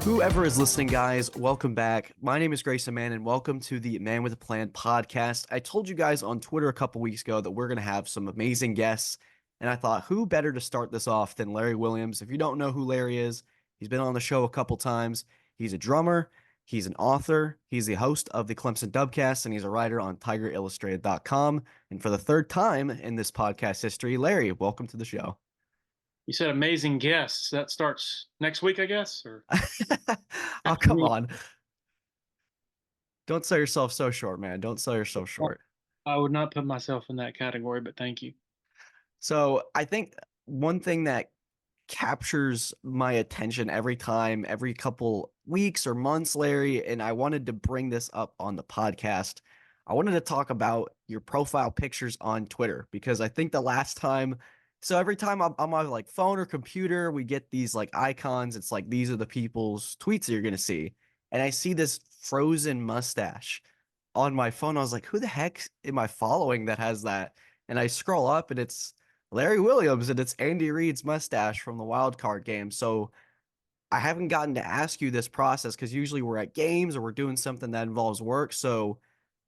Whoever is listening, guys, welcome back. My name is Grayson Man, and welcome to the Man with a Plan podcast. I told you guys on Twitter a couple weeks ago that we're going to have some amazing guests, and I thought, who better to start this off than Larry Williams? If you don't know who Larry is, he's been on the show a couple times. He's a drummer, he's an author, he's the host of the Clemson Dubcast, and he's a writer on TigerIllustrated.com. And for the third time in this podcast history, Larry, welcome to the show. You said amazing guests. That starts next week, I guess, or Oh, after come we. on. Don't sell yourself so short, man. Don't sell yourself short. I would not put myself in that category, but thank you. So I think one thing that captures my attention every time, every couple weeks or months, Larry, and I wanted to bring this up on the podcast. I wanted to talk about your profile pictures on Twitter because I think the last time, so every time I'm on my like phone or computer, we get these like icons. It's like these are the people's tweets that you're gonna see, and I see this frozen mustache on my phone. I was like, who the heck am I following that has that? And I scroll up, and it's Larry Williams, and it's Andy Reid's mustache from the wild card game. So I haven't gotten to ask you this process because usually we're at games or we're doing something that involves work. So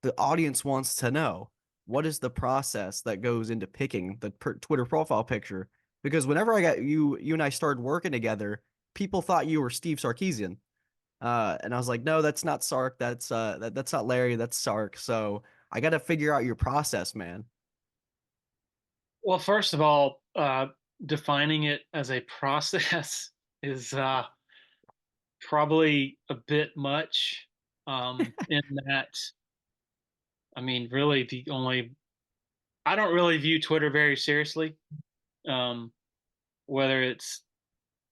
the audience wants to know, what is the process that goes into picking the Twitter profile picture? Because whenever I got you and I started working together, people thought you were Steve Sarkisian. And I was like, no, that's not Sark. That's not Larry. That's Sark. So I got to figure out your process, man. Well, first of all, defining it as a process is probably a bit much. In that, I mean, really, I don't really view Twitter very seriously. Um, whether it's,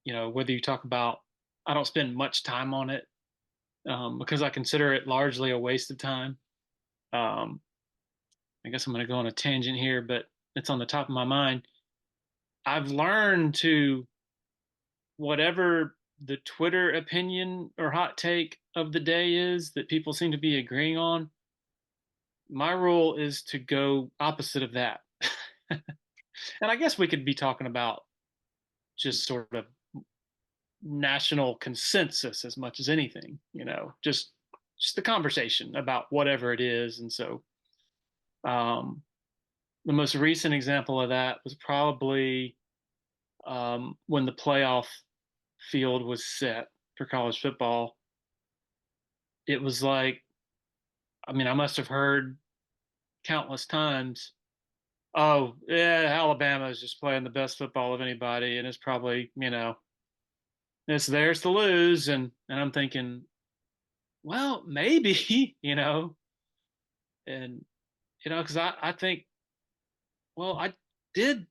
whether you talk about, I don't spend much time on it because I consider it largely a waste of time. Um, I guess I'm going to go on a tangent here, but it's on the top of my mind. I've learned to, whatever the Twitter opinion or hot take of the day is that people seem to be agreeing on, my rule is to go opposite of that. And I guess we could be talking about just sort of national consensus as much as anything, just the conversation about whatever it is. And so um, the most recent example of that was probably when the playoff field was set for college football. It was like, I mean, I must have heard countless times, oh, yeah, Alabama is just playing the best football of anybody, and it's probably, it's theirs to lose. And I'm thinking, well, maybe, and, because I think, well, I did,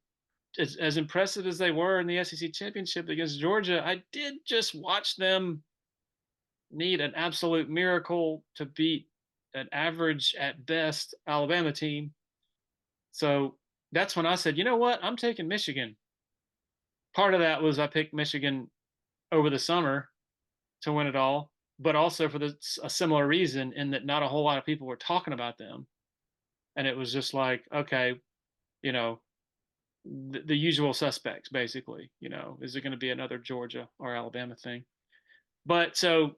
as impressive as they were in the SEC championship against Georgia, I did just watch them need an absolute miracle to beat an average at best Alabama team. So that's when I said, you know what? I'm taking Michigan. Part of that was I picked Michigan over the summer to win it all, but also for a similar reason in that not a whole lot of people were talking about them. And it was just like, okay, you know, the usual suspects, basically. Is it going to be another Georgia or Alabama thing? But so,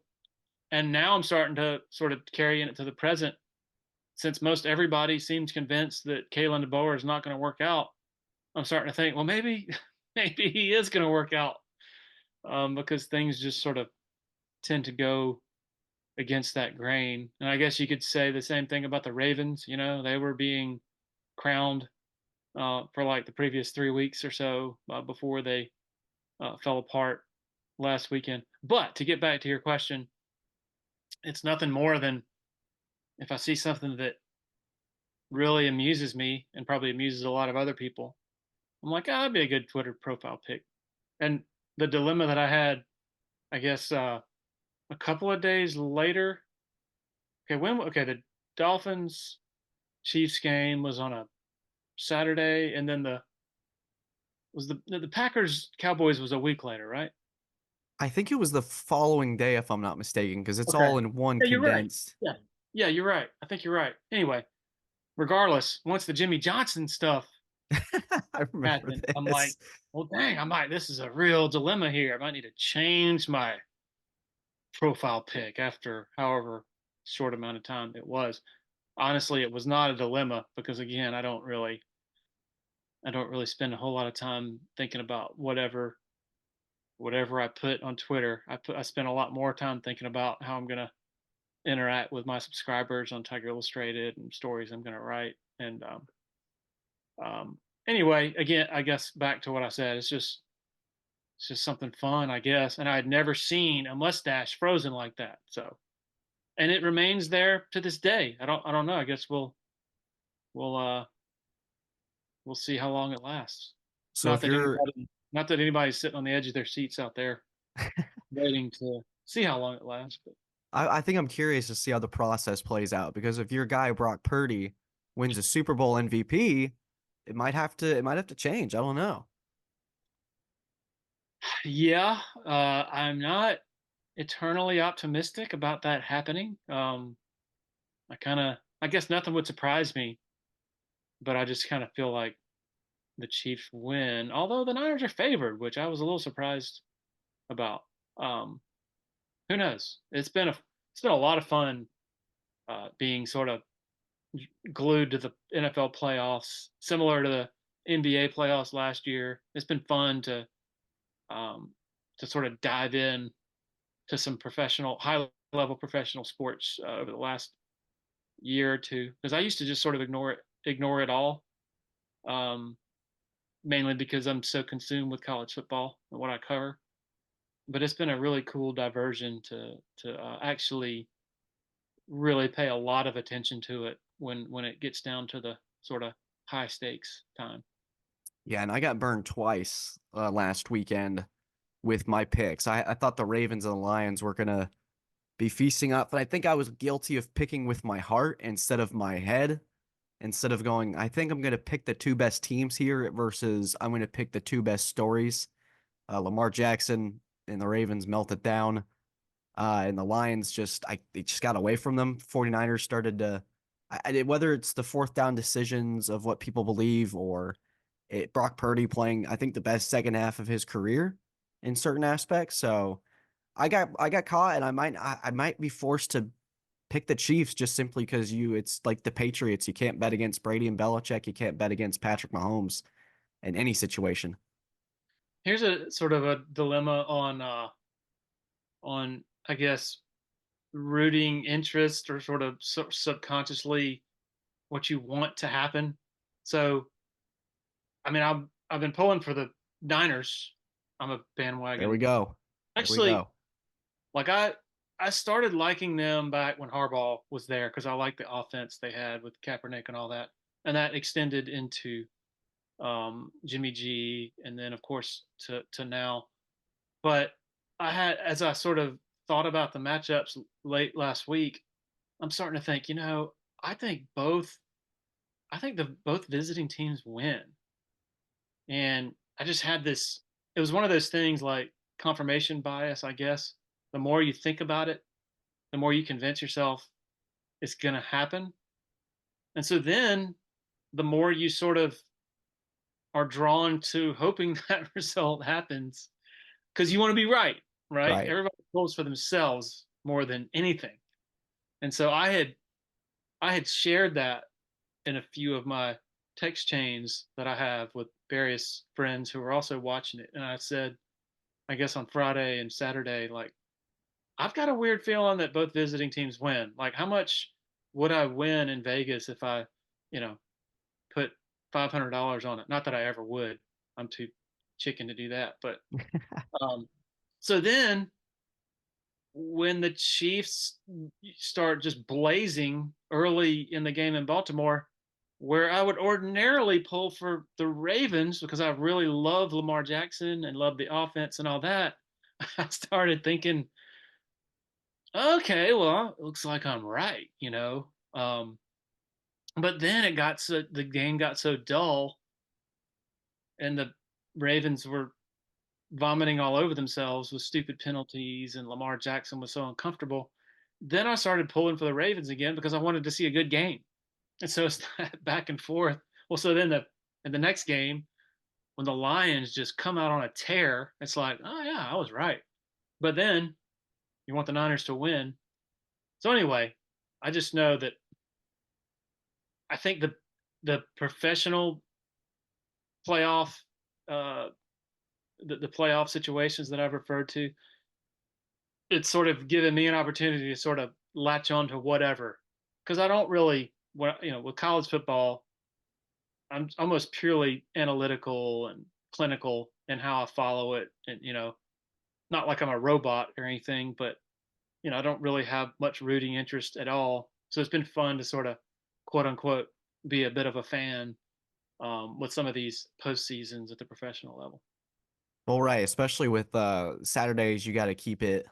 and now I'm starting to sort of carry it to the present. Since most everybody seems convinced that Kalen DeBoer is not going to work out, I'm starting to think, well, maybe, maybe he is going to work out because things just sort of tend to go against that grain. And I guess you could say the same thing about the Ravens. They were being crowned for like the previous 3 weeks or so before they fell apart last weekend. But to get back to your question, it's nothing more than if I see something that really amuses me and probably amuses a lot of other people, I'm like, that'd be a good Twitter profile pic. And the dilemma that I had, I guess, a couple of days later. Okay, the Dolphins Chiefs game was on a Saturday, and then the Packers Cowboys was a week later, right? I think it was the following day, if I'm not mistaken, because it's Okay. all in one Yeah, you're right. condensed. Yeah. Yeah, you're right. I think you're right. Anyway, regardless, once the Jimmy Johnson stuff I remember happened, I'm like, this. well, dang, this is a real dilemma here. I might need to change my profile pick after however short amount of time it was. Honestly, it was not a dilemma because again, I don't really spend a whole lot of time thinking about whatever I put on Twitter. I spend a lot more time thinking about how I'm gonna interact with my subscribers on Tiger Illustrated and stories I'm gonna write. And anyway, again, I guess back to what I said. It's just something fun, I guess. And I had never seen a mustache frozen like that. So, and it remains there to this day. I don't know. I guess we'll we'll see how long it lasts. So if you're Not that anybody's sitting on the edge of their seats out there waiting to see how long it lasts. But I think I'm curious to see how the process plays out because if your guy Brock Purdy wins a Super Bowl MVP, it might have to change. I don't know. yeah, I'm not eternally optimistic about that happening. I guess nothing would surprise me, but I just kind of feel like the Chiefs win, although the Niners are favored, which I was a little surprised about. Um, who knows? It's been a lot of fun being sort of glued to the NFL playoffs, similar to the NBA playoffs last year. It's been fun um, to sort of dive in to some high level professional sports over the last year or two because I used to just sort of ignore it all, um, mainly because I'm so consumed with college football and what I cover. But it's been a really cool diversion to actually really pay a lot of attention to it when it gets down to the sort of high stakes time. Yeah, and I got burned twice last weekend with my picks. I thought the Ravens and the Lions were gonna be feasting up, but I think I was guilty of picking with my heart instead of my head. Instead of going, I think I'm gonna pick the two best teams here versus I'm gonna pick the two best stories. Lamar Jackson and the Ravens melted down. And the Lions they just got away from them. 49ers started to, whether it's the fourth down decisions of what people believe or Brock Purdy playing, I think the best second half of his career in certain aspects. So I got caught and I might be forced to pick the Chiefs just simply because it's like the Patriots. You can't bet against Brady and Belichick. You can't bet against Patrick Mahomes in any situation. Here's a sort of a dilemma on I guess rooting interest or sort of subconsciously what you want to happen. So I mean I've been pulling for the Niners. I'm a There we bandwagon. go. There we Actually, go. like I started liking them back when Harbaugh was there because I liked the offense they had with Kaepernick and all that, and that extended into Jimmy G, and then of course to now. But as I sort of thought about the matchups late last week, I'm starting to think, I think both visiting teams win, and I just had this. It was one of those things like confirmation bias, I guess. The more you think about it, the more you convince yourself it's going to happen. And so then the more you sort of are drawn to hoping that result happens because you want to be right, right? Right. Everybody pulls for themselves more than anything. And so I had shared that in a few of my text chains that I have with various friends who are also watching it. And I said, I guess on Friday and Saturday, like, I've got a weird feeling that both visiting teams win. Like, how much would I win in Vegas if I, you know, put $500 on it? Not that I ever would. I'm too chicken to do that. But um, so then when the Chiefs start just blazing early in the game in Baltimore, where I would ordinarily pull for the Ravens because I really love Lamar Jackson and love the offense and all that, I started thinking, okay, well, it looks like I'm right. But then the game got so dull, and the Ravens were vomiting all over themselves with stupid penalties, and Lamar Jackson was so uncomfortable. Then I started pulling for the Ravens again because I wanted to see a good game, and so it's back and forth. Well, so then in the next game, when the Lions just come out on a tear, it's like, oh yeah, I was right. But then You want the Niners to win. So anyway, I just know that I think the professional playoff uh the playoff situations that I've referred to, it's sort of given me an opportunity to sort of latch on to whatever. Because I don't really, with college football, I'm almost purely analytical and clinical in how I follow it, and not like I'm a robot or anything, but I don't really have much rooting interest at all. So it's been fun to sort of quote unquote be a bit of a fan with some of these post seasons at the professional level. Well, right, especially with Saturdays, you got to keep it.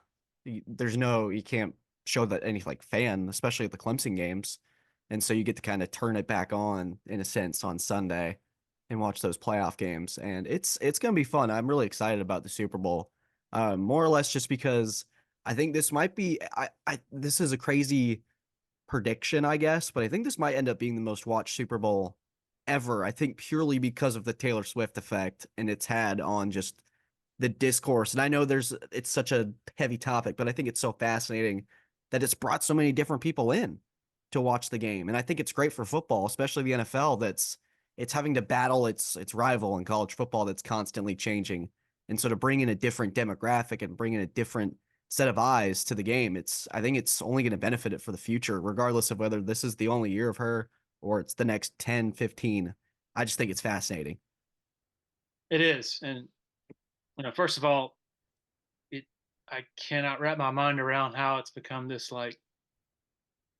There's no, you can't show that any like fan, especially at the Clemson games, and so you get to kind of turn it back on in a sense on Sunday and watch those playoff games, and it's gonna be fun. I'm really excited about the Super Bowl, more or less just because I think this might be. I this is a crazy prediction, I guess, but I think this might end up being the most watched Super Bowl ever. I think purely because of the Taylor Swift effect and it's had on just the discourse. And I know it's such a heavy topic, but I think it's so fascinating that it's brought so many different people in to watch the game. And I think it's great for football, especially the NFL it's having to battle its rival in college football that's constantly changing. And so to bring in a different demographic and bring in a different set of eyes to the game, I think it's only going to benefit it for the future, regardless of whether this is the only year of her or it's the next 10, 15. I just think it's fascinating. It is, and first of all, it I cannot wrap my mind around how it's become this like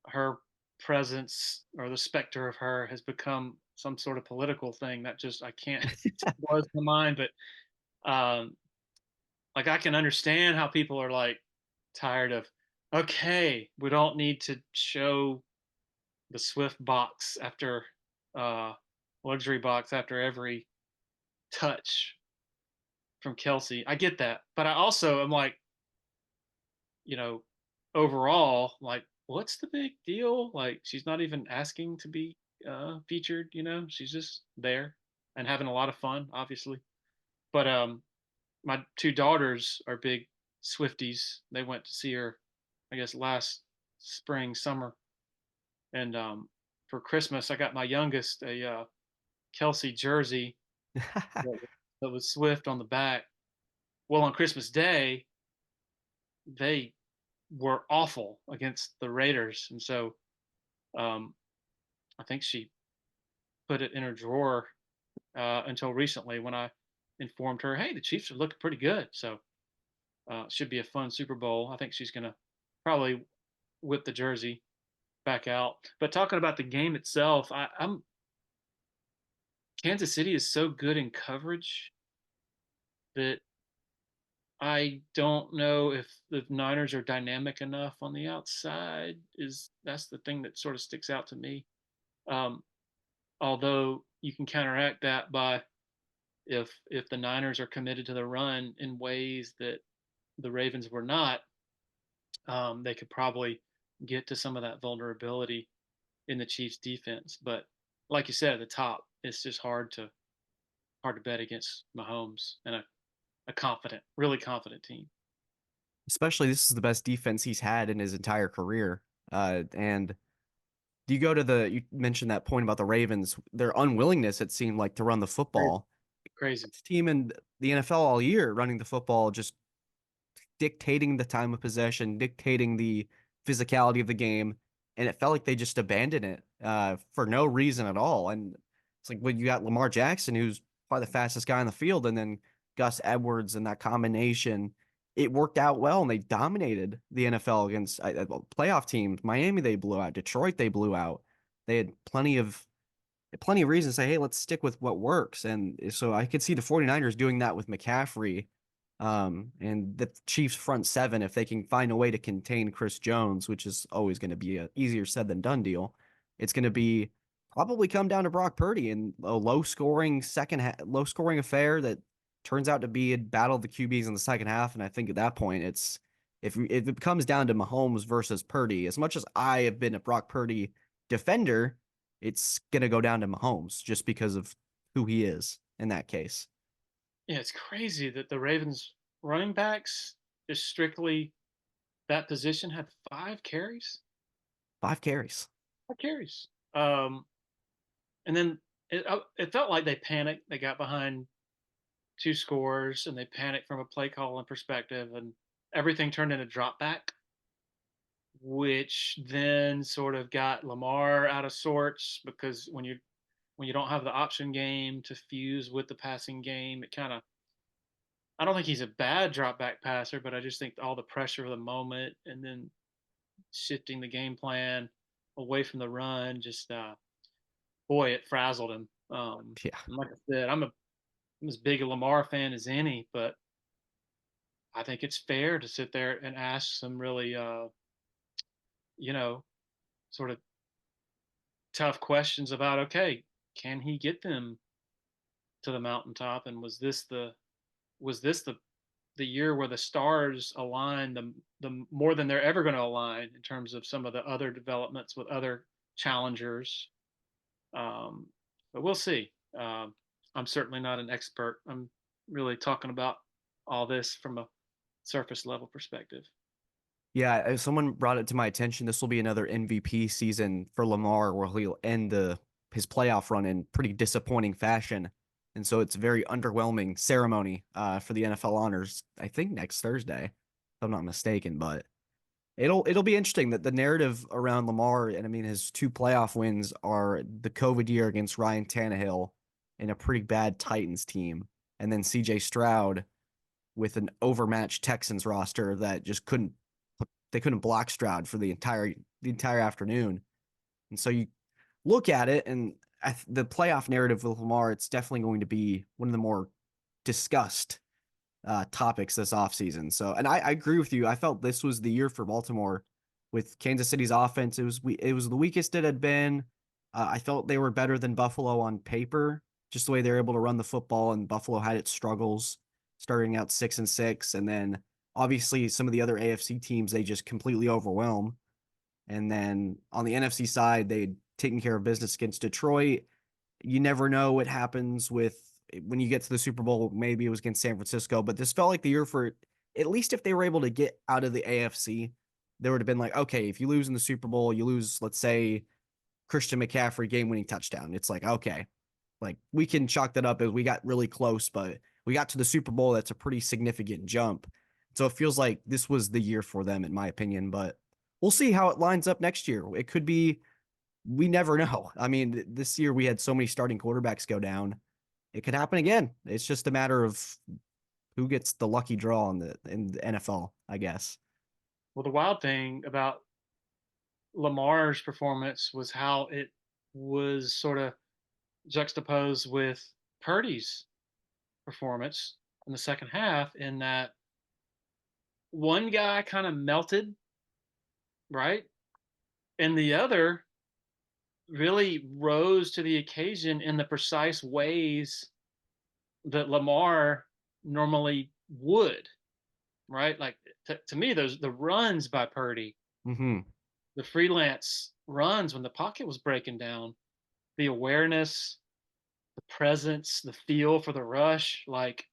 her presence or the specter of her has become some sort of political thing that just I can't blows my mind. But like I can understand how people are like tired of, okay, we don't need to show the Swift box after uh luxury box after every touch from Kelsey. I get that, but I also am like, you know, overall, like, what's the big deal? Like, she's not even asking to be featured. She's just there and having a lot of fun, obviously. But my two daughters are big Swifties. They went to see her, I guess, last spring, summer, and for Christmas, I got my youngest a Kelsey jersey that was Swift on the back. Well, on Christmas Day, they were awful against the Raiders, and so um, I think she put it in her drawer until recently when I informed her, "Hey, the Chiefs are looking pretty good, so should be a fun Super Bowl." I think she's gonna probably whip the jersey back out. But talking about the game itself, I'm Kansas City is so good in coverage that I don't know if the Niners are dynamic enough on the outside. That's the thing that sort of sticks out to me. Um, Although you can counteract that by if the Niners are committed to the run in ways that the Ravens were not, they could probably get to some of that vulnerability in the Chiefs' defense. But like you said at the top, it's just hard to bet against Mahomes and a confident, really confident team. Especially this is the best defense he's had in his entire career. And do you go to you mentioned that point about the Ravens, their unwillingness, it seemed like, to run the Crazy. football. Crazy. Best team in the NFL all year running the football, just dictating the time of possession, dictating the physicality of the game, and it felt like they just abandoned it for no reason at all. And it's like when you got Lamar Jackson, who's probably the fastest guy on the field, and then Gus Edwards and that combination, it worked out well, and they dominated the NFL against playoff teams. Miami, they blew out. Detroit, they blew out. They had plenty of reasons to say, hey, let's stick with what works. And so I could see the 49ers doing that with McCaffrey, and the Chiefs front seven, if they can find a way to contain Chris Jones, which is always going to be a easier said than done deal. It's going to be probably come down to Brock Purdy in a low scoring affair that turns out to be a battle of the QBs in the second half. And I think at that point, if it comes down to Mahomes versus Purdy, as much as I have been a Brock Purdy defender, it's going to go down to Mahomes just because of who he is in that case. Yeah, it's crazy that the Ravens running backs is strictly that position had 5 carries. 5 carries. 5 carries. And then it felt like they panicked. They got behind 2 scores and they panicked from a play calling perspective, and everything turned into drop back, which then sort of got Lamar out of sorts because when you don't have the option game to fuse with the passing game, it kind of, I don't think he's a bad drop back passer, but I just think all the pressure of the moment and then shifting the game plan away from the run just boy, it frazzled him. Yeah. And like I said, I'm as big a Lamar fan as any, but I think it's fair to sit there and ask some really you know, sort of tough questions about, okay, can he get them to the mountaintop? And was this the year where the stars align the more than they're ever going to align in terms of some of the other developments with other challengers? Um, but we'll see. I'm certainly not an expert. I'm really talking about all this from a surface level perspective. Yeah, someone brought it to my attention. This will be another MVP season for Lamar where he'll end the his playoff run in pretty disappointing fashion. And so it's a very underwhelming ceremony for the NFL honors, I think next Thursday, if I'm not mistaken. But it'll be interesting that the narrative around Lamar, and I mean his 2 playoff wins are the COVID year against Ryan Tannehill in a pretty bad Titans team, and then CJ Stroud with an overmatched Texans roster that just couldn't block Stroud for the entire afternoon. And so you look at it, and the playoff narrative with Lamar, it's definitely going to be one of the more discussed topics this offseason. So, and I agree with you. I felt this was the year for Baltimore with Kansas City's offense. It was the weakest it had been. I felt they were better than Buffalo on paper, just the way they were able to run the football, and Buffalo had its struggles starting out 6-6, and then obviously some of the other AFC teams they just completely overwhelm. And then on the NFC side, they'd taken care of business against Detroit. You never know what happens with when you get to the Super Bowl. Maybe it was against San Francisco, but this felt like the year for at least if they were able to get out of the AFC, there would have been like, okay, if you lose in the Super Bowl, you lose, let's say, Christian McCaffrey game winning touchdown. It's like, okay, like we can chalk that up as we got really close, but we got to the Super Bowl. That's a pretty significant jump. So it feels like this was the year for them, in my opinion, but we'll see how it lines up next year. It could be, we never know. I mean, this year we had so many starting quarterbacks go down. It could happen again. It's just a matter of who gets the lucky draw in the NFL, I guess. Well, the wild thing about Lamar's performance was how it was sort of juxtaposed with Purdy's performance in the second half, in that one guy kind of melted, right? And the other really rose to the occasion in the precise ways that Lamar normally would, right? Like to me, those the runs by Purdy, Hmm. the freelance runs when the pocket was breaking down, the awareness, the presence, the feel for the rush. Like,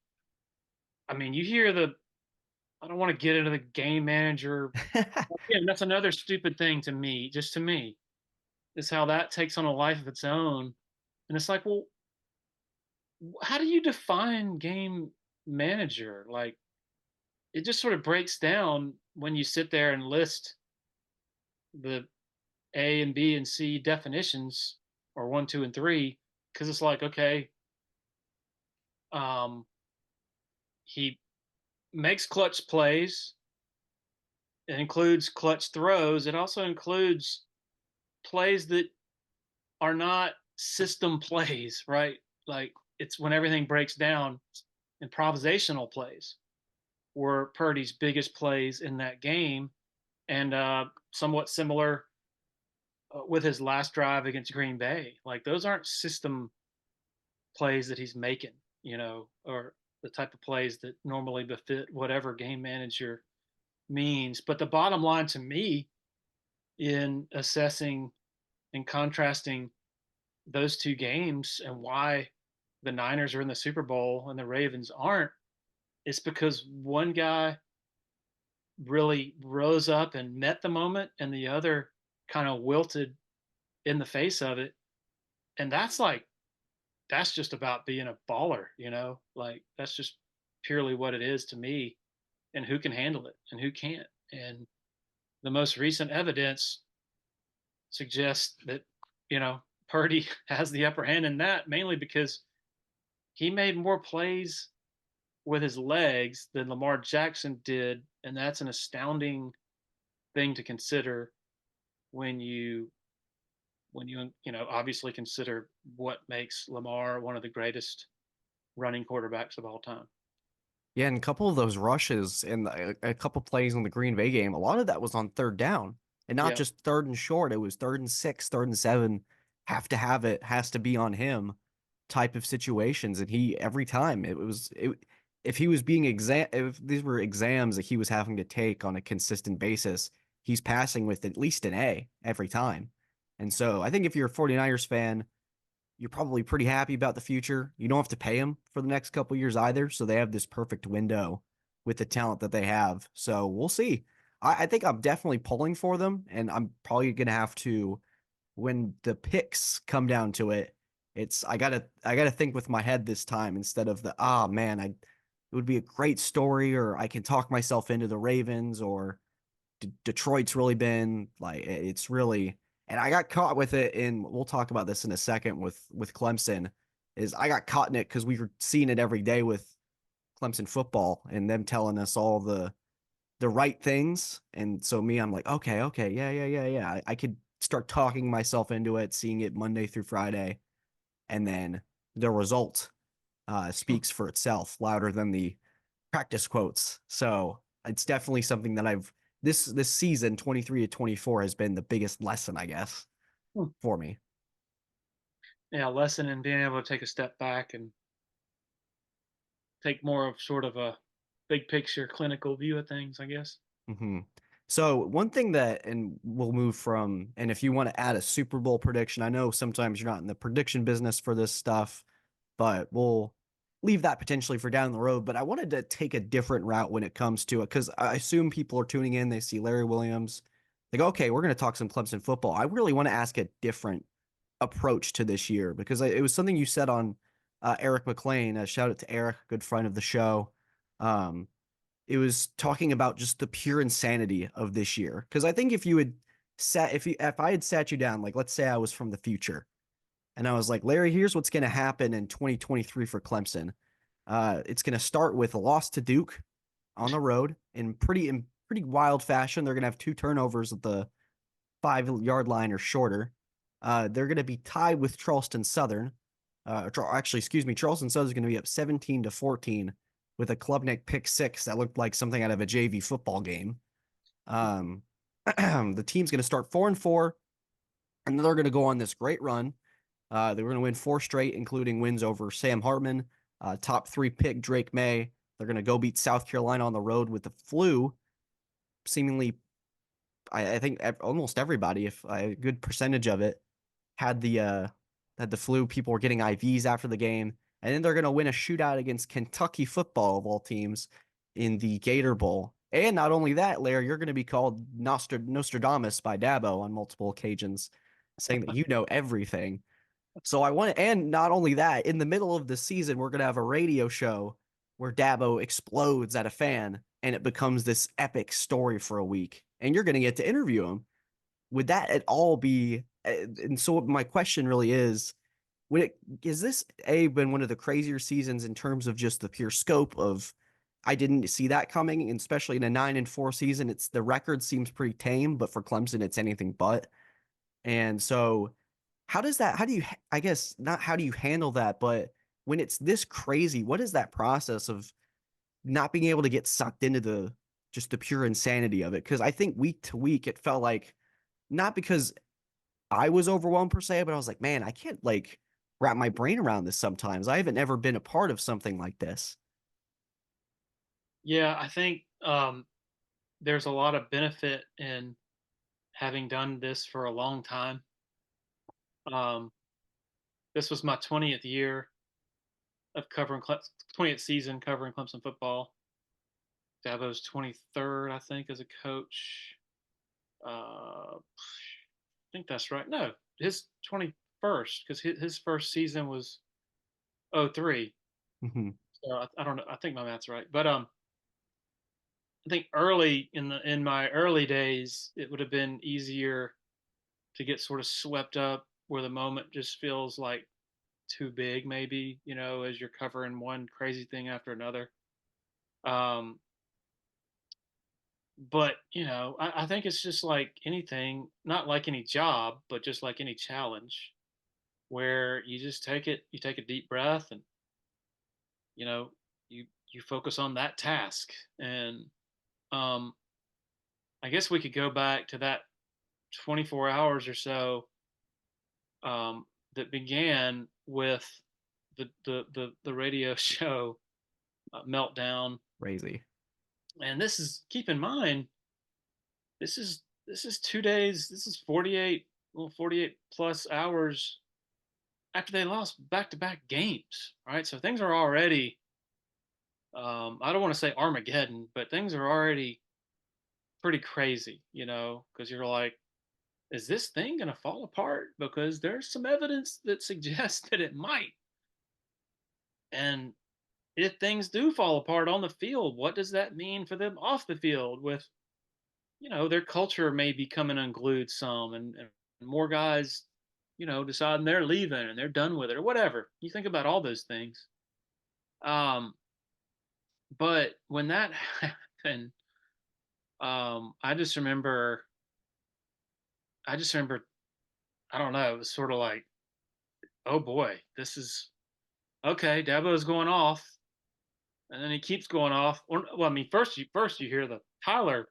I mean, you hear the, I don't want to get into the game manager. Again, that's another stupid thing to me, just to me, is how that takes on a life of its own. And it's like, well, how do you define game manager? Like, it just sort of breaks down when you sit there and list the A and B and C definitions, or one, two, and three, because it's like, okay, um, he makes clutch plays. It includes clutch throws. It also includes plays that are not system plays, right? Like, it's when everything breaks down, improvisational plays were Purdy's biggest plays in that game, and somewhat similar with his last drive against Green Bay. Like, those aren't system plays that he's making, or the type of plays that normally befit whatever game manager means. But the bottom line to me in assessing and contrasting those two games and why the Niners are in the Super Bowl and the Ravens aren't, is because one guy really rose up and met the moment, and the other kind of wilted in the face of it. And that's just about being a baller, like that's just purely what it is to me, and who can handle it and who can't. And the most recent evidence suggests that, Purdy has the upper hand in that, mainly because he made more plays with his legs than Lamar Jackson did. And that's an astounding thing to consider when you obviously consider what makes Lamar one of the greatest running quarterbacks of all time. Yeah, and a couple of those rushes and a couple plays in the Green Bay game, a lot of that was on third down, and not Yeah. just third and short. It was third and six, third and seven. Have to have it, has to be on him type of situations. And he every time if he was being if these were exams that he was having to take on a consistent basis, he's passing with at least an A every time. And so I think if you're a 49ers fan, you're probably pretty happy about the future. You don't have to pay him for the next couple years either, so they have this perfect window with the talent that they have. So we'll see. I think I'm definitely pulling for them, and I'm probably gonna have to when the picks come down to it. It's I gotta think with my head this time instead of the man, it would be a great story, or I can talk myself into the Ravens, or Detroit's really been like it's really, and I got caught with it, and we'll talk about this in a second with Clemson. Is I got caught in it because we were seeing it every day with Clemson football and them telling us all the right things, and so me, I'm like, okay, yeah. I could start talking myself into it, seeing it Monday through Friday, and then the result speaks for itself louder than the practice quotes. So it's definitely something that I've this season 23 to 24 has been the biggest lesson, I guess, Hmm. for me. Yeah, lesson in being able to take a step back and take more of sort of a big picture clinical view of things, I guess. hmm So one thing that, and we'll move from, and if you want to add a Super Bowl prediction, I know sometimes you're not in the prediction business for this stuff, but we'll leave that potentially for down the road. But I wanted to take a different route when it comes to it because I assume people are tuning in, they see Larry Williams, they go, okay, we're going to talk some Clemson football. I really want to ask a different approach to this year because it was something you said on Eric McLean. Shout out to Eric, good friend of the show. Um, it was talking about just the pure insanity of this year. Because I think if you had if I had sat you down, like let's say I was from the future, and I was like, Larry, here's what's going to happen in 2023 for Clemson. It's going to start with a loss to Duke on the road in pretty wild fashion. They're going to have two turnovers at the 5 yard line or shorter. They're going to be tied with Charleston Southern. Actually, excuse me, Charleston Southern is going to be up 17-14 with a Klubnik pick six that looked like something out of a JV football game. Um, the team's going to start 4-4, and they're going to go on this great run. They're going to win four straight, including wins over Sam Hartman, top three pick Drake May. They're going to go beat South Carolina on the road with the flu, seemingly I think almost everybody, if a good percentage of it, had the flu. People were getting IVs after the game, and then they're going to win a shootout against Kentucky football of all teams in the Gator Bowl. And not only that, Larry, you're going to be called Nostradamus by Dabo on multiple occasions, saying that you know everything. So I want to, and not only that, in the middle of the season, we're going to have a radio show where Dabo explodes at a fan and it becomes this epic story for a week. And you're going to get to interview him. Would that at all be? And so my question really is, is this been one of the crazier seasons in terms of just the pure scope of, I didn't see that coming, and especially in a 9-4 season, it's the record seems pretty tame, but for Clemson, it's anything but. And so how do you, I guess, not how do you handle that, but when it's this crazy, what is that process of not being able to get sucked into just the pure insanity of it? Because I think week to week, it felt like, not because I was overwhelmed per se, but I was like, man, I can't like wrap my brain around this sometimes. I haven't ever been a part of something like this. Yeah, I think there's a lot of benefit in having done this for a long time. Um, this was my 20th year of 20th season covering Clemson football. Dabo's 23rd, I think, as a coach. I think that's right. No, his 21st, because his first season was '03. Mhm. So I don't know. I think my math's right. But I think early in my early days, it would have been easier to get sort of swept up where the moment just feels like too big, maybe, as you're covering one crazy thing after another. Um, but I think it's just like anything, not like any job, but just like any challenge, where you just you take a deep breath, and you know, you focus on that task. And um, I guess we could go back to that 24 hours or so, that began with the radio show meltdown. Crazy. And this is, keep in mind, this is 2 days. This is 48, well, 48 plus hours after they lost back to back games. Right, so things are already. I don't want to say Armageddon, but things are already pretty crazy. Because you're like, is this thing going to fall apart? Because there's some evidence that suggests that it might. And if things do fall apart on the field, what does that mean for them off the field? With their culture may be coming unglued some, and more guys, deciding they're leaving and they're done with it or whatever. You think about all those things. Um, but when that happened, I just remember, I just remember, I don't know, it was sort of like, oh boy, this is okay. Dabo's going off, and then he keeps going off. Well, I mean, first you hear the Tyler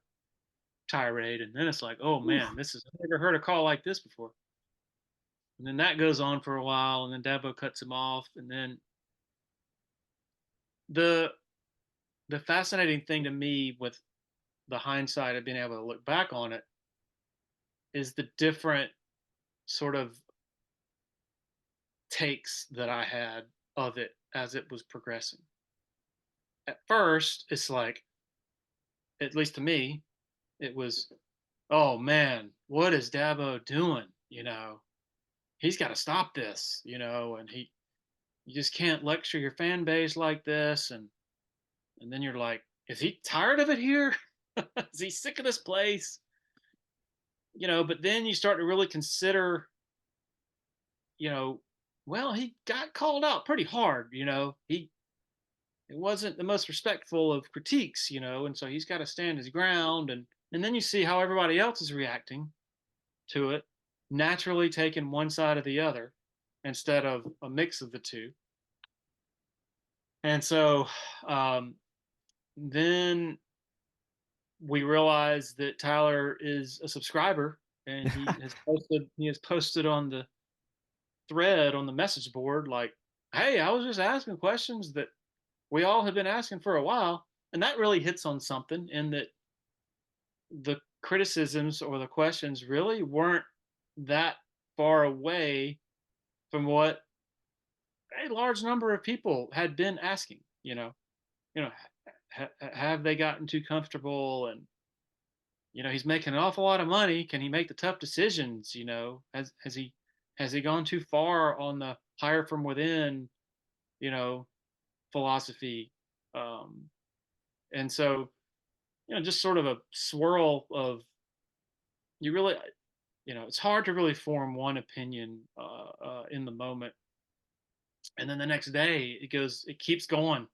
tirade, and then it's like, oh man, Oof. this is, I've never heard a call like this before. And then that goes on for a while, and then Dabo cuts him off, and then the the fascinating thing to me with the hindsight of being able to look back on it is the different sort of takes that I had of it as it was progressing. At first, it's like, at least to me, it was, oh man, what is Dabo doing? He's got to stop this, and you just can't lecture your fan base like this. And then you're like, is he tired of it here? Is he sick of this place? But then you start to really consider, you know, well, he got called out pretty hard. He it wasn't the most respectful of critiques, and so he's got to stand his ground. And then you see how everybody else is reacting to it, naturally taking one side or the other instead of a mix of the two. And so then we realize that Tyler is a subscriber, and he has posted on the thread on the message board, like, hey, I was just asking questions that we all have been asking for a while. And that really hits on something, in that the criticisms or the questions really weren't that far away from what a large number of people had been asking. You know, have they gotten too comfortable? And he's making an awful lot of money. Can he make the tough decisions? Has he gone too far on the hire from within, you know, philosophy? Um, and so, just sort of a swirl of, you really, it's hard to really form one opinion in the moment. And then the next day, it keeps going.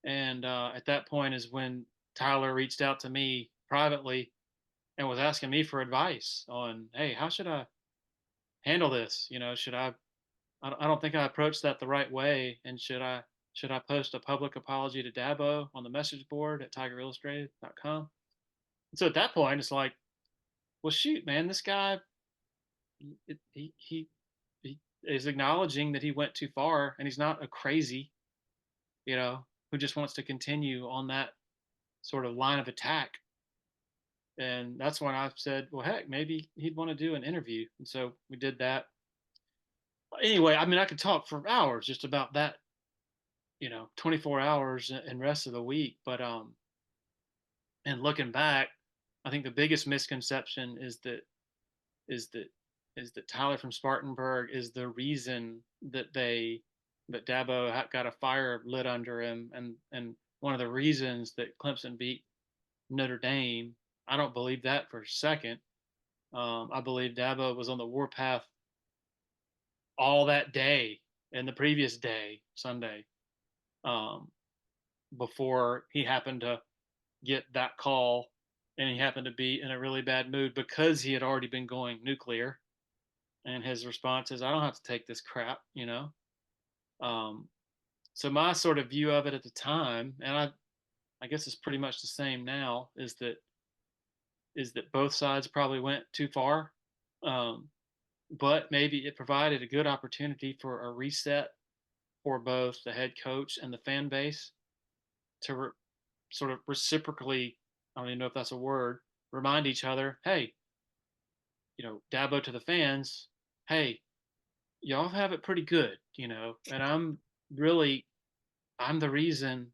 And at that point is when Tyler reached out to me privately and was asking me for advice on, hey, how should I handle this? Should I don't think I approached that the right way. And should I post a public apology to Dabo on the message board at tigerillustrated.com? And so at that point, it's like, well, shoot, man, this guy, he is acknowledging that he went too far, and he's not a crazy, who just wants to continue on that sort of line of attack. And that's when I said, well, heck, maybe he'd want to do an interview. And so we did that. Anyway, I mean, I could talk for hours just about that, 24 hours and rest of the week. But And looking back, I think the biggest misconception is that is that Tyler from Spartanburg is the reason that Dabo got a fire lit under him, and one of the reasons that Clemson beat Notre Dame. I don't believe that for a second. I believe Dabo was on the warpath all that day and the previous day, Sunday, um, before he happened to get that call, and he happened to be in a really bad mood because he had already been going nuclear. And his response is, "I don't have to take this crap," you know. Um, so my sort of view of it at the time, and I guess it's pretty much the same now, is that both sides probably went too far, um, but maybe it provided a good opportunity for a reset for both the head coach and the fan base to sort of reciprocally, I don't even know if that's a word, remind each other, hey, Dabo to the fans, hey, y'all have it pretty good, and really, I'm the reason,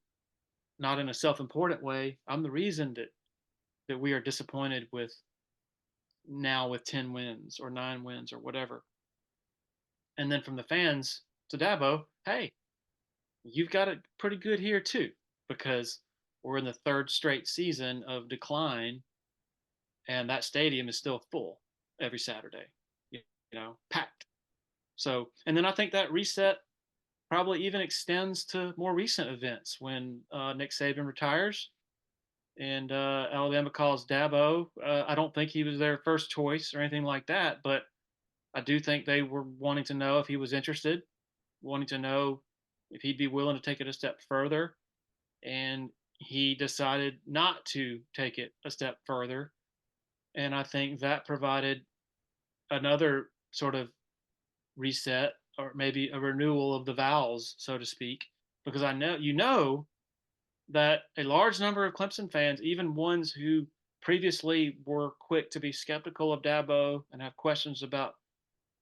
not in a self-important way, I'm the reason that we are disappointed with now with 10 wins or 9 wins or whatever. And then from the fans to Dabo, hey, you've got it pretty good here too, because we're in the third straight season of decline, and that stadium is still full every Saturday, packed. So, and then I think that reset probably even extends to more recent events when Nick Saban retires and Alabama calls Dabo. I don't think he was their first choice or anything like that, but I do think they were wanting to know if he was interested, wanting to know if he'd be willing to take it a step further. And he decided not to take it a step further. And I think that provided another sort of reset or maybe a renewal of the vows, so to speak, because I know that a large number of Clemson fans, even ones who previously were quick to be skeptical of Dabo and have questions about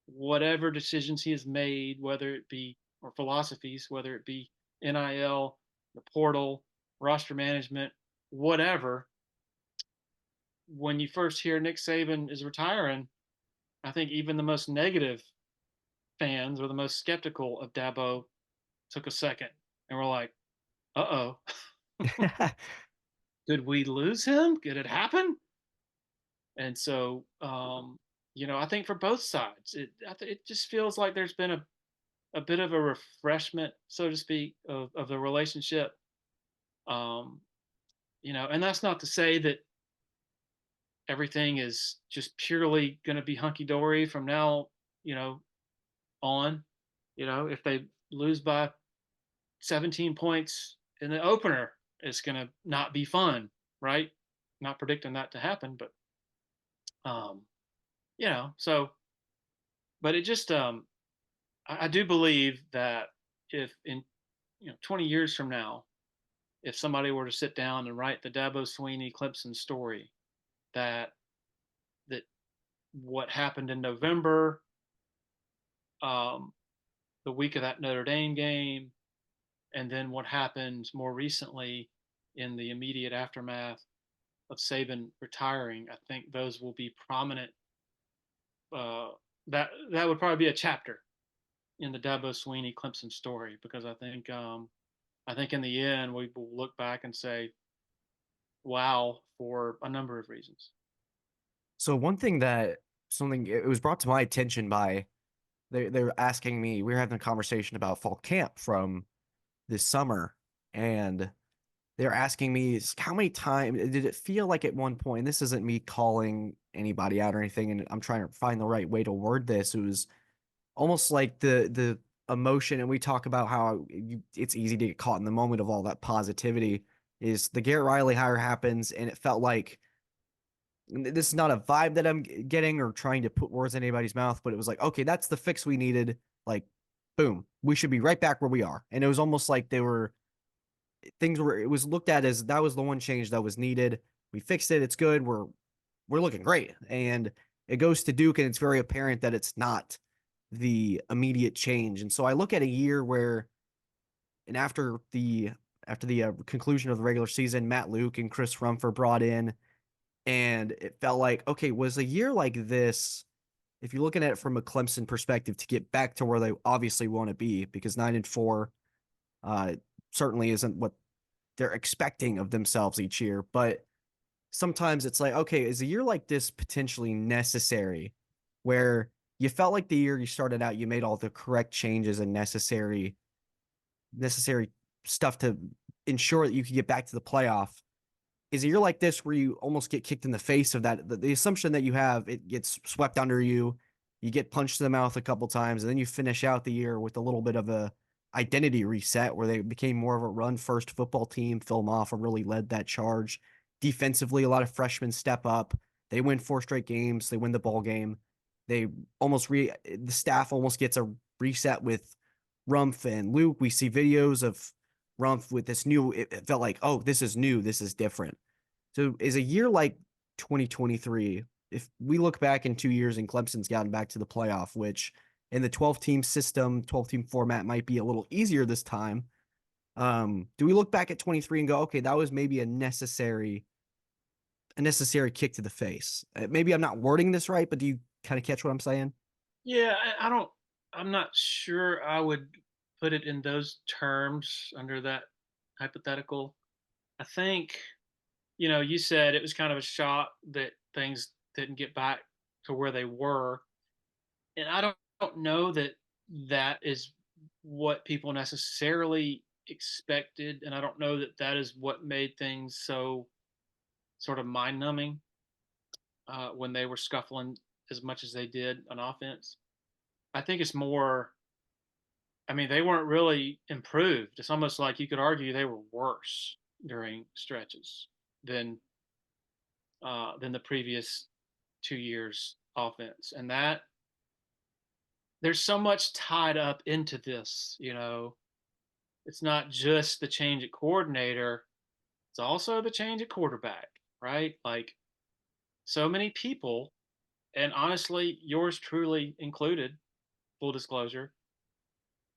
whatever decisions he has made, whether it be or philosophies, whether it be NIL, the portal, roster management, whatever. When you first hear Nick Saban is retiring, I think even the most negative fans or the most skeptical of Dabo took a second and were like, "Uh oh, did we lose him? Did it happen?" And so, I think for both sides, it just feels like there's been a bit of a refreshment, so to speak, of the relationship. Um, and that's not to say that everything is just purely going to be hunky dory from now, you know, on. If they lose by 17 points in the opener, it's going to not be fun, right? Not predicting that to happen, but um, so, but it just, I do believe that if in 20 years from now, if somebody were to sit down and write the Dabo Sweeney Clemson story, that that what happened in November, um, the week of that Notre Dame game, and then what happened more recently in the immediate aftermath of Saban retiring, I think those will be prominent. Uh, that would probably be a chapter in the Dabo Sweeney Clemson story, because I think in the end we will look back and say, "Wow," for a number of reasons. So one thing that something it was brought to my attention by they're asking me, we were having a conversation about fall camp from this summer, and they're asking me how many times did it feel like at one point, and this isn't me calling anybody out or anything, and I'm trying to find the right way to word this. It was almost like the emotion, and we talk about how it's easy to get caught in the moment of all that positivity. Is the Garrett Riley hire happens, and it felt like this is not a vibe that I'm getting or trying to put words in anybody's mouth, but it was like, okay, that's the fix we needed. Like, boom, we should be right back where we are. And it was almost like it was looked at as that was the one change that was needed. We fixed it. It's good. We're looking great. And it goes to Duke, and it's very apparent that it's not the immediate change. And so I look at a year where, and after the after the conclusion of the regular season, Matt Luke and Chris Rumfer brought in, and it felt like, okay, was a year like this, if you're looking at it from a Clemson perspective, to get back to where they obviously want to be, because 9-4 uh, certainly isn't what they're expecting of themselves each year. But sometimes it's like, okay, is a year like this potentially necessary, where you felt like the year you started out, you made all the correct changes and necessary stuff to ensure that you could get back to the playoff. Is a year like this where you almost get kicked in the face of that, the assumption that you have, it gets swept under you, you get punched in the mouth a couple times, and then you finish out the year with a little bit of a identity reset where they became more of a run first football team. Phil Maffa really led that charge. Defensively, a lot of freshmen step up. They win 4 straight games. They win the ball game. They the staff almost gets a reset with Rumpf and Luke. We see videos of Rumpf with this new, it felt like, oh, this is new. This is different. So is a year like 2023, if we look back in 2 years and Clemson's gotten back to the playoff, which in the 12-team system, 12-team format might be a little easier this time. Do we look back at 23 and go, okay, that was maybe a necessary kick to the face? Maybe I'm not wording this right, but do you kind of catch what I'm saying? Yeah, I don't. I'm not sure I would put it in those terms under that hypothetical. I think, you said it was kind of a shock that things didn't get back to where they were, and I don't know that that is what people necessarily expected, and I don't know that that is what made things so sort of mind numbing when they were scuffling as much as they did on offense. I think it's more. I mean, they weren't really improved. It's almost like you could argue they were worse during stretches than than the previous 2 years offense, and that there's so much tied up into this. It's not just the change at coordinator; it's also the change at quarterback, right? Like so many people, and honestly, yours truly included. Full disclosure,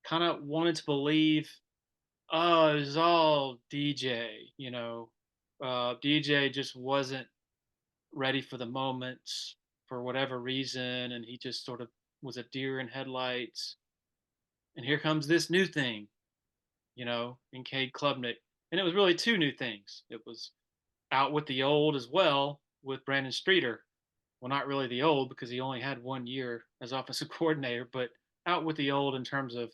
kind of wanted to believe, oh, it was all DJ. DJ just wasn't ready for the moments for whatever reason, and he just sort of was a deer in headlights. And here comes this new thing, in Cade Klubnik. And it was really two new things. It was out with the old as well with Brandon Streeter. Well, not really the old because he only had 1 year as offensive coordinator, but out with the old in terms of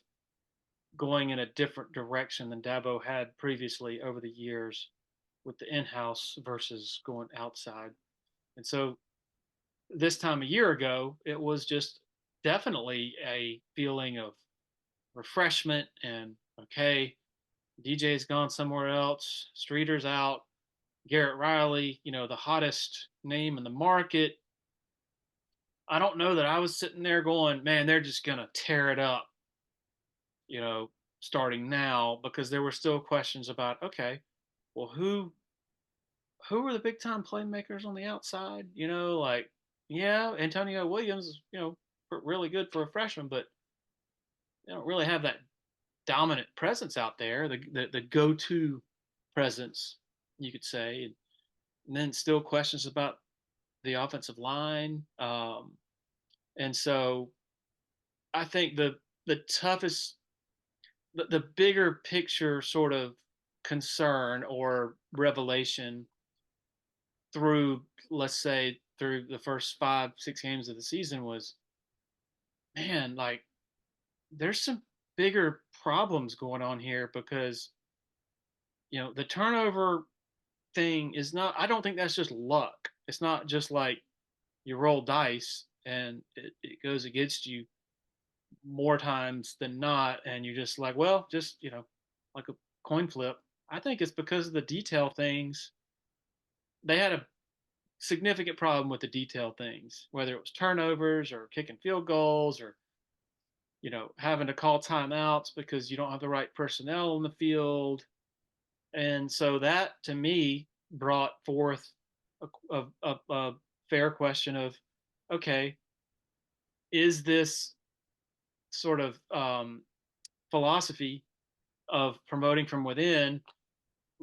going in a different direction than Dabo had previously over the years with the in-house versus going outside. And so this time a year ago, it was just definitely a feeling of refreshment and okay, DJ's gone somewhere else, Streeter's out, Garrett Riley, the hottest name in the market. I don't know that I was sitting there going, man, they're just gonna tear it up, you know, starting now because there were still questions about okay, well who are the big time playmakers on the outside? Like yeah, Antonio Williams, really good for a freshman, but they don't really have that dominant presence out there, the go to presence, you could say. And then still questions about the offensive line. And so I think the toughest, the bigger picture sort of concern or revelation through, let's say, through the first 5, 6 games of the season was, man, like there's some bigger problems going on here because the turnover thing is not. I don't think that's just luck. It's not just like you roll dice and it goes against you more times than not, and you're just like, well, just like a coin flip. I think it's because of the detail things. They had a significant problem with the detail things, whether it was turnovers or kicking field goals or having to call timeouts because you don't have the right personnel in the field. And so that to me brought forth a fair question of, okay, is this sort of philosophy of promoting from within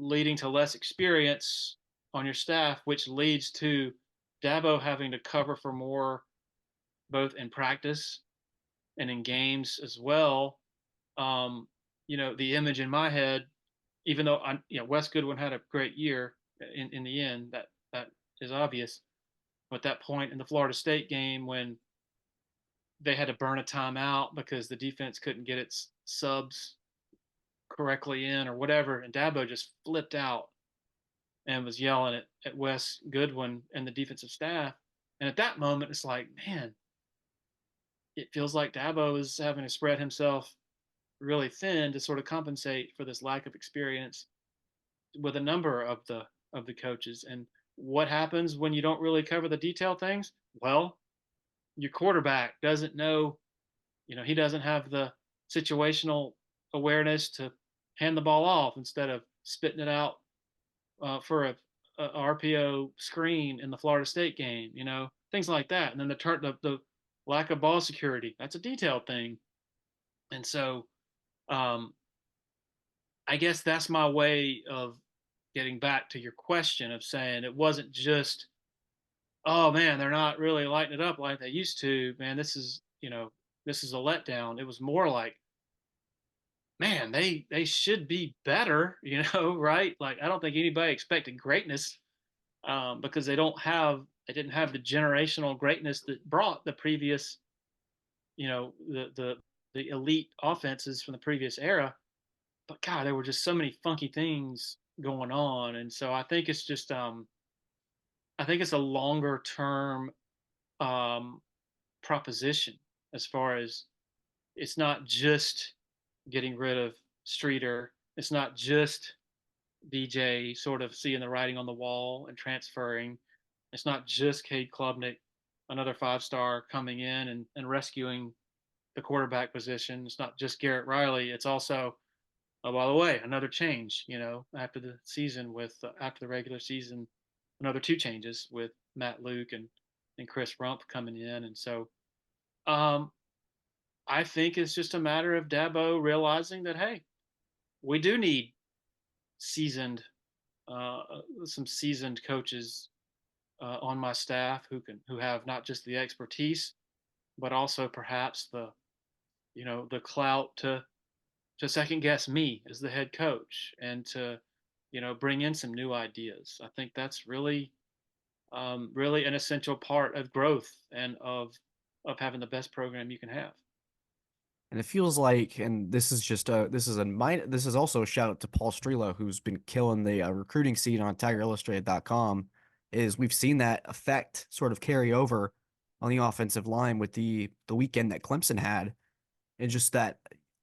leading to less experience on your staff, which leads to Dabo having to cover for more, both in practice and in games as well. Um, the image in my head, even though Wes Goodwin had a great year in the end, that is obvious. But that point in the Florida State game when they had to burn a timeout because the defense couldn't get its subs correctly in or whatever, and Dabo just flipped out and was yelling at Wes Goodwin and the defensive staff. And at that moment, it's like, man, it feels like Dabo is having to spread himself really thin to sort of compensate for this lack of experience with a number of the coaches. And what happens when you don't really cover the detail things? Well, your quarterback doesn't know, he doesn't have the situational awareness to hand the ball off instead of spitting it out for a RPO screen in the Florida State game, things like that. And then the lack of ball security, that's a detailed thing. And so um, I guess that's my way of getting back to your question of saying it wasn't just, oh man, they're not really lighting it up like they used to. Man, this is a letdown. It was more like, man, they should be better, right? Like I don't think anybody expected greatness because they didn't have the generational greatness that brought the previous, the elite offenses from the previous era. But God, there were just so many funky things going on, and so I think it's just I think it's a longer term um, proposition as far as it's not just getting rid of Streeter. It's not just BJ sort of seeing the writing on the wall and transferring. It's not just Cade Klubnik, another 5-star coming in and rescuing the quarterback position. It's not just Garrett Riley. It's also, oh, by the way, another change, after the season after the regular season, another two changes with Matt Luke and Chris Rump coming in. And so um, I think it's just a matter of Dabo realizing that, hey, we do need seasoned, some seasoned coaches on my staff who have not just the expertise, but also perhaps the clout to second guess me as the head coach and to bring in some new ideas. I think that's really an essential part of growth and of having the best program you can have. And it feels like, and this is also a shout out to Paul Strelo, who's been killing the recruiting scene on TigerIllustrated.com. Is we've seen that effect sort of carry over on the offensive line with the weekend that Clemson had, and just that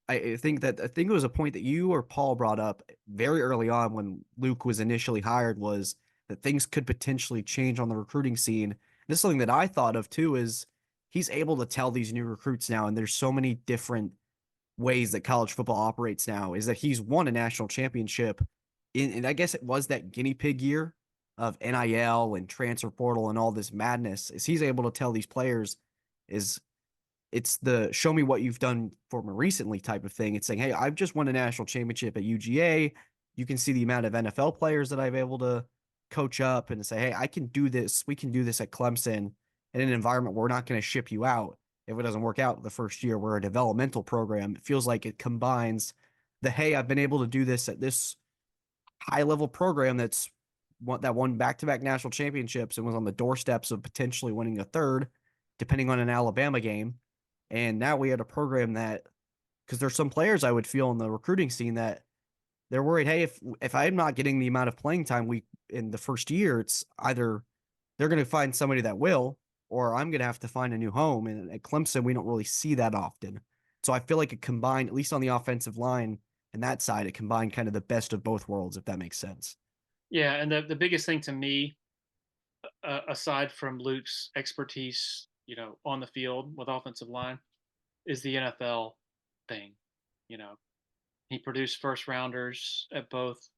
I think it was a point that you or Paul brought up very early on when Luke was initially hired was that things could potentially change on the recruiting scene. This is something that I thought of too is he's able to tell these new recruits now, and there's so many different ways that college football operates now, is that he's won a national championship and I guess it was that guinea pig year of NIL and transfer portal and all this madness, is he's able to tell these players is it's the show me what you've done for me recently type of thing. It's saying, hey, I've just won a national championship at UGA. You can see the amount of NFL players that I've able to coach up and say, hey, I can do this. We can do this at Clemson in an environment where we're not going to ship you out if it doesn't work out the first year. We're a developmental program. It feels like it combines the, hey, I've been able to do this at this high level program that won back-to-back national championships and was on the doorsteps of potentially winning a third, depending on an Alabama game. And now we had a program that, because there's some players I would feel in the recruiting scene that they're worried, hey, if I'm not getting the amount of playing time we in the first year, it's either they're going to find somebody that will, or I'm going to have to find a new home. And at Clemson, we don't really see that often. So I feel like it combined, at least on the offensive line and that side, it combined kind of the best of both worlds, if that makes sense. Yeah, and the biggest thing to me, aside from Luke's expertise, on the field with offensive line, is the NFL thing. You know, he produced first rounders at both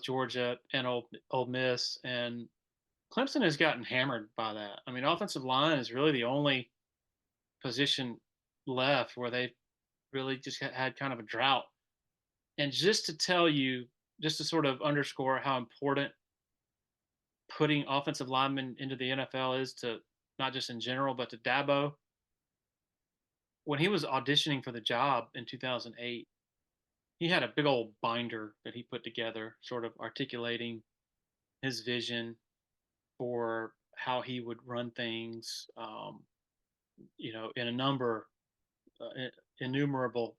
Georgia and Old Miss, and Clemson has gotten hammered by that. I mean, offensive line is really the only position left where they really just had kind of a drought. And just to tell you just to sort of underscore how important putting offensive linemen into the NFL is to not just in general, but to Dabo. When he was auditioning for the job in 2008, he had a big old binder that he put together, sort of articulating his vision for how he would run things, in a innumerable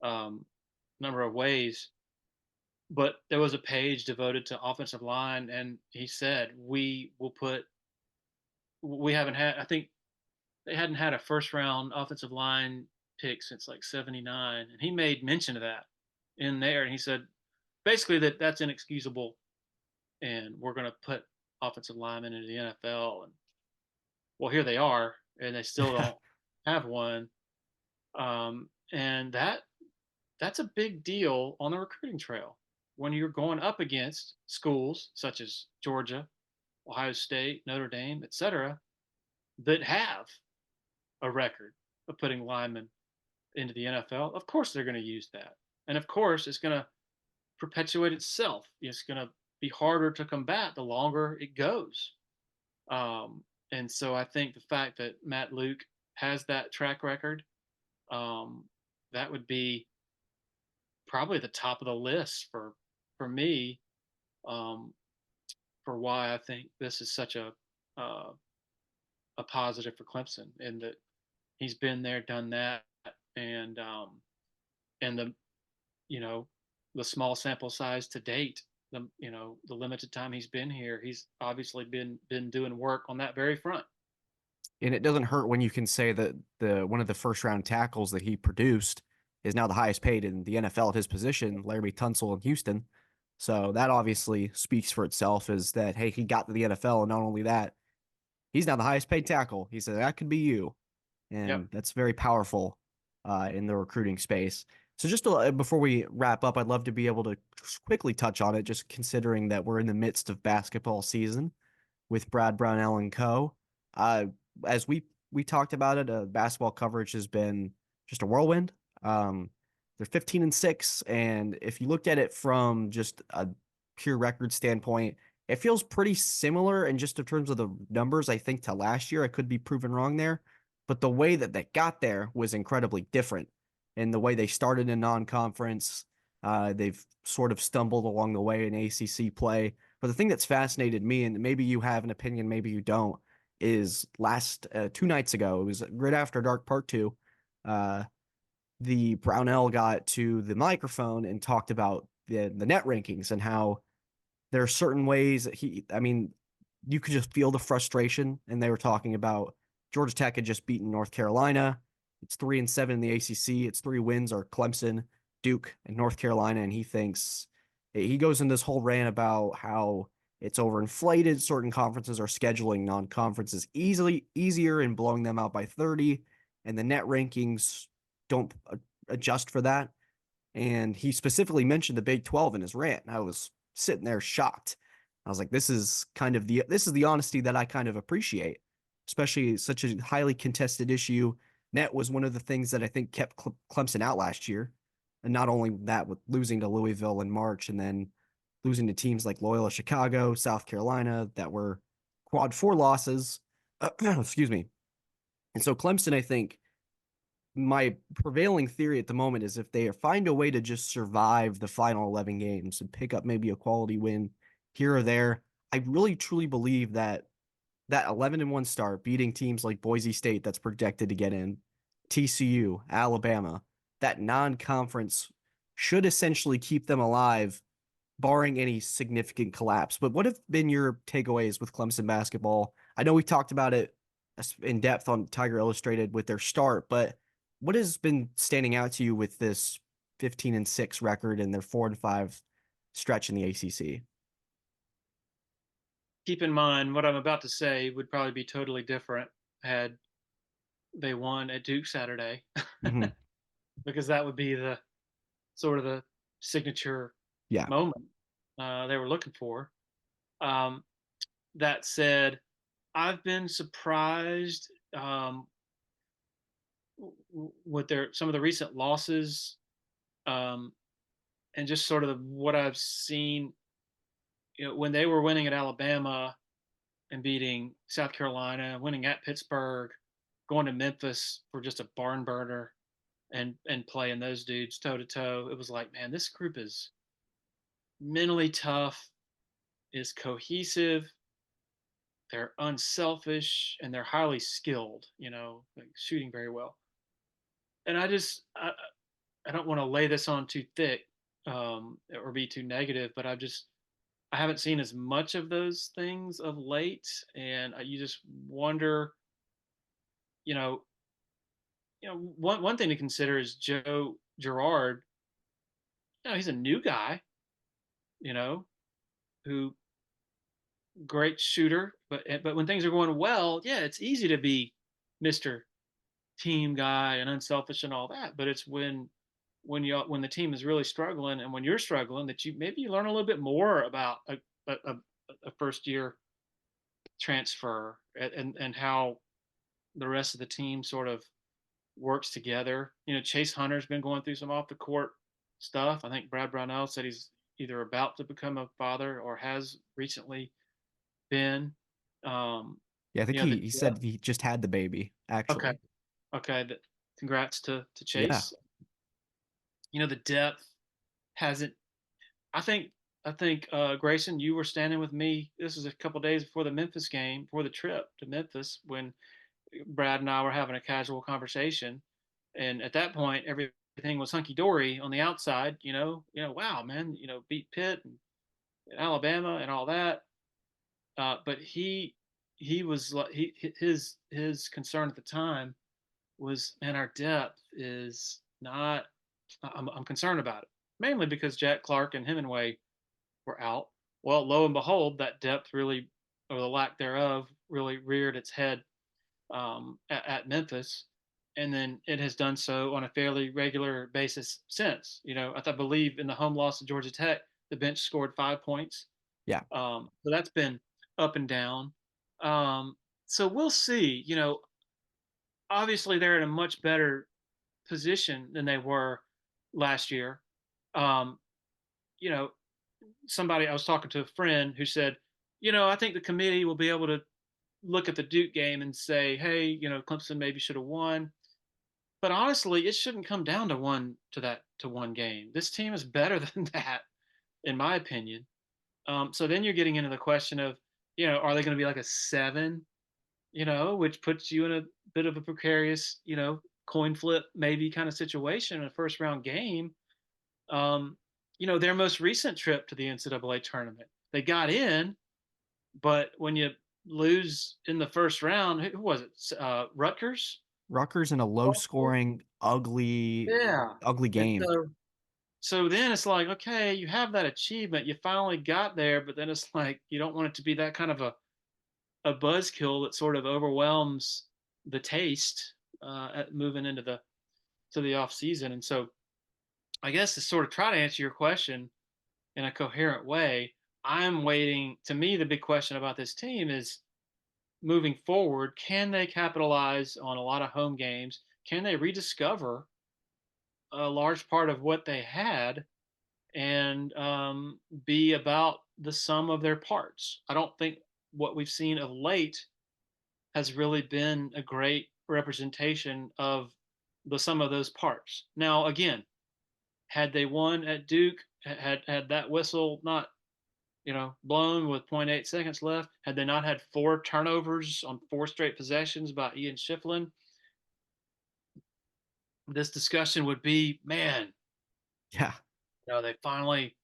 um, number of ways. But there was a page devoted to offensive line, and he said, we haven't had, I think they hadn't had a first round offensive line pick since like 79. And he made mention of that in there. And he said, basically, that's inexcusable. And we're going to put offensive linemen into the NFL. And well, here they are, and they still don't have one. And that's a big deal on the recruiting trail when you're going up against schools such as Georgia, Ohio State, Notre Dame, etc., that have a record of putting linemen into the NFL. Of course, they're going to use that, and of course, it's going to perpetuate itself. It's going to be harder to combat the longer it goes. And so, I think the fact that Matt Luke has that track record, um, that would be probably the top of the list for me, um, for why I think this is such uh, a positive for Clemson, and that he's been there, done that, and and you know the small sample size to date, the limited time he's been here, he's obviously been doing work on that very front. And it doesn't hurt when you can say that the one of the first round tackles that he produced is now the highest paid in the NFL at his position, Larry Tunsil in Houston. So that obviously speaks for itself is that, hey, he got to the NFL. And not only that, he's now the highest paid tackle. He said, that could be you. Yep. And that's very powerful in the recruiting space. So just before we wrap up, I'd love to be able to quickly touch on it, just considering that we're in the midst of basketball season with Brad Brownell and Co. Uh, as we talked about it, basketball coverage has been just a whirlwind. Um, they're 15-6, and if you looked at it from just a pure record standpoint, it feels pretty similar. And just in terms of the numbers, I think to last year, I could be proven wrong there, but the way that they got there was incredibly different. And the way they started in non-conference, they've sort of stumbled along the way in ACC play. But the thing that's fascinated me, and maybe you have an opinion, maybe you don't, is last 2 nights ago, it was right after Dark Part 2, uh, the Brownell got to the microphone and talked about the net rankings and how there are certain ways that I mean, you could just feel the frustration. And they were talking about Georgia Tech had just beaten North Carolina. It's 3-7 in the ACC. Its three wins are Clemson, Duke, and North Carolina. And he goes in this whole rant about how it's overinflated. Certain conferences are scheduling non-conferences easier and blowing them out by 30, and the net rankings don't adjust for that. And he specifically mentioned the Big 12 in his rant. And I was sitting there shocked. I was like, this is the honesty that I kind of appreciate, especially such a highly contested issue. Net was one of the things that I think kept Clemson out last year. And not only that, with losing to Louisville in March and then losing to teams like Loyola Chicago, South Carolina, that were quad four losses. Excuse me. And so Clemson, I think, my prevailing theory at the moment is if they find a way to just survive the final 11 games and pick up maybe a quality win here or there, I really truly believe that that 11-1 start, beating teams like Boise State that's projected to get in, TCU, Alabama, that non-conference should essentially keep them alive, barring any significant collapse. But what have been your takeaways with Clemson basketball? I know we talked about it in depth on Tiger Illustrated with their start, but what has been standing out to you with this 15-6 record and their 4-5 stretch in the ACC? Keep in mind what I'm about to say would probably be totally different had they won at Duke Saturday, Mm-hmm. because that would be the sort of the signature Yeah. moment they were looking for. Um, that said, I've been surprised with their some of the recent losses, um, and just sort of what I've seen, when they were winning at Alabama and beating South Carolina, winning at Pittsburgh, going to Memphis for just a barn burner, and playing those dudes toe to toe. It was like, man, this group is mentally tough, is cohesive, they're unselfish, and they're highly skilled. Like shooting very well. And I don't want to lay this on too thick, or be too negative, but I haven't seen as much of those things of late, and you just wonder, you know, one thing to consider is Joe Girard. He's a new guy, you know, who great shooter, but when things are going well, yeah, it's easy to be Mister Team guy and unselfish and all that. But it's when the team is really struggling and when you're struggling that you learn a little bit more about a first year transfer, and how the rest of the team sort of works together. Chase Hunter's been going through some off the court stuff. I think Brad Brownell said he's either about to become a father or has recently been. Um, Yeah, I think the he said he just had the baby, okay, actually. okay. Congrats to Yeah. Chase. The depth hasn't. I think Grayson, you were standing with me. This was a couple days before the Memphis game, before the trip to Memphis, when Brad and I were having a casual conversation, and at that point, everything was hunky dory on the outside. Wow, man, beat Pitt and Alabama and all that. But he was like his concern at the time was, man, our depth is not. I'm concerned about it, mainly because Jack Clark and Hemingway were out. Well, lo and behold, that depth really, or the lack thereof, really reared its head, at Memphis, and then it has done so on a fairly regular basis since. I believe in the home loss to Georgia Tech, the bench scored 5 points. Yeah. So that's been up and down. So we'll see. Obviously they're in a much better position than they were last year. Um, you know, Somebody, I was talking to a friend who said, I think the committee will be able to look at the Duke game and say, hey, Clemson maybe should have won. But honestly, it shouldn't come down to one game. This team is better than that, in my opinion. So then you're getting into the question of, are they going to be like a 7? Which puts you in a bit of a precarious, coin flip maybe kind of situation in a first round game. Um, their most recent trip to the NCAA tournament, they got in, but when you lose in the first round, who was it? Rutgers? Rutgers in a low scoring, ugly, Yeah. ugly And game. so then it's like, okay, you have that achievement, you finally got there, but then it's like you don't want it to be that kind of a buzzkill that sort of overwhelms the taste, at moving into the off season. And so I guess to sort of try to answer your question in a coherent way, I'm waiting. To me, the big question about this team is moving forward, can they capitalize on a lot of home games? Can they rediscover a large part of what they had, and be about the sum of their parts? I don't think what we've seen of late has really been a great representation of the sum of those parts. Now, again, had they won at Duke, had that whistle not blown with zero point 0.8 seconds left, had they not had 4 turnovers on 4 straight possessions by Ian Shiflin, this discussion would be, man, Yeah. they finally,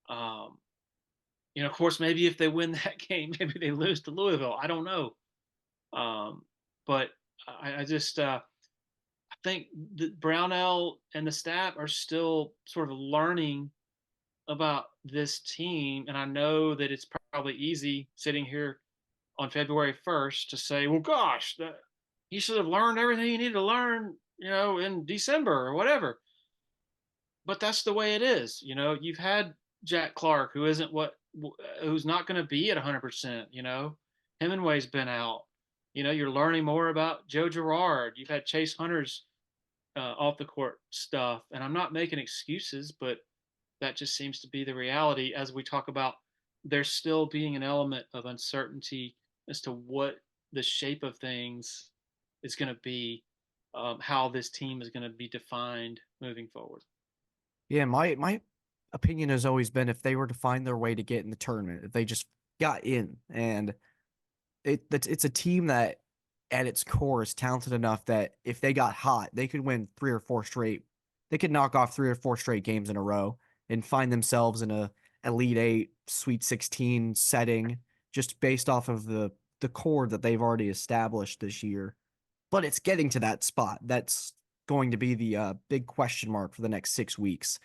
um, of course, maybe if they win that game, maybe they lose to Louisville. I don't know. Um, but I just, I think that Brownell and the staff are still sort of learning about this team. And I know that it's probably easy sitting here on February 1st to say, well, gosh, he should have learned everything he needed to learn, in December or whatever. But that's the way it is. You've had Jack Clark, who's not going to be at 100%. Hemingway's been out. You're learning more about Joe Girard. You've had Chase Hunter's off the court stuff, and I'm not making excuses, but that just seems to be the reality as we talk about there still being an element of uncertainty as to what the shape of things is going to be, how this team is going to be defined moving forward. Yeah, my opinion has always been if they were to find their way to get in the tournament, if they just got in, and it's a team that at its core is talented enough that if they got hot, they could win 3 or 4 straight. They could knock off 3 or 4 straight games in a row and find themselves in a Elite Eight, Sweet 16 setting, just based off of the core that they've already established this year. But it's getting to that spot. That's going to be the big question mark for the next 6 weeks.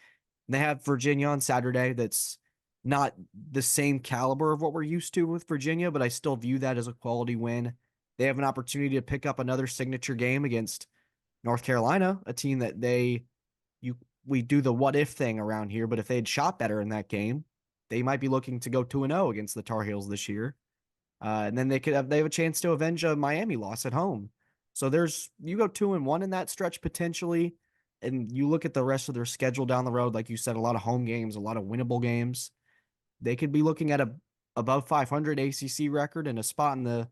They have Virginia on Saturday. That's not the same caliber of what we're used to with Virginia, but I still view that as a quality win. They have an opportunity to pick up another signature game against North Carolina, a team that you we do the what if thing around here, but if they had shot better in that game, they might be looking to go 2-0 against the Tar Heels this year. And then they have a chance to avenge a Miami loss at home. So you go 2-1 in that stretch potentially, and you look at the rest of their schedule down the road, like you said, a lot of home games, a lot of winnable games. They could be looking at a above 500 ACC record and a spot in the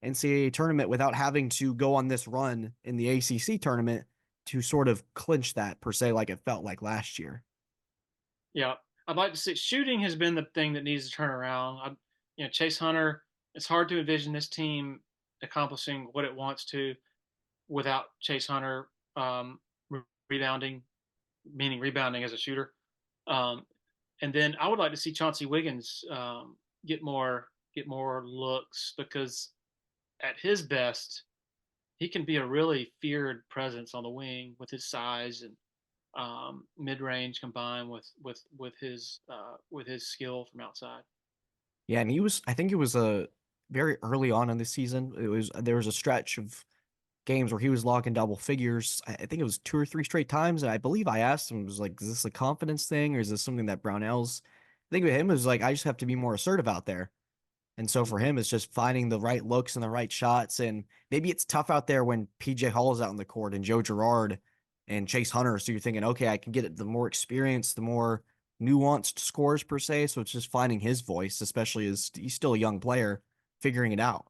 NCAA tournament without having to go on this run in the ACC tournament to sort of clinch that per se, like it felt like last year. Yeah, I'd like to see shooting has been the thing that needs to turn around. Chase Hunter. It's hard to envision this team accomplishing what it wants to without Chase Hunter rebounding, meaning rebounding as a shooter. Um, and then I would like to see Chauncey Wiggins get more looks because at his best, he can be a really feared presence on the wing with his size and mid range combined with his skill from outside. Yeah, and I think it was a very early on in the season. There was a stretch of games where he was logging double figures. I think it was 2 or 3 straight times. And I believe I asked him, was like, is this a confidence thing or is this something that Brownell's? I think with him, it was like, I just have to be more assertive out there. And so for him, it's just finding the right looks and the right shots. And maybe it's tough out there when PJ Hall is out on the court and Joe Girard and Chase Hunter. So you're thinking, okay, I can get it. The more experience, the more nuanced scores per se. So it's just finding his voice, especially as he's still a young player, figuring it out.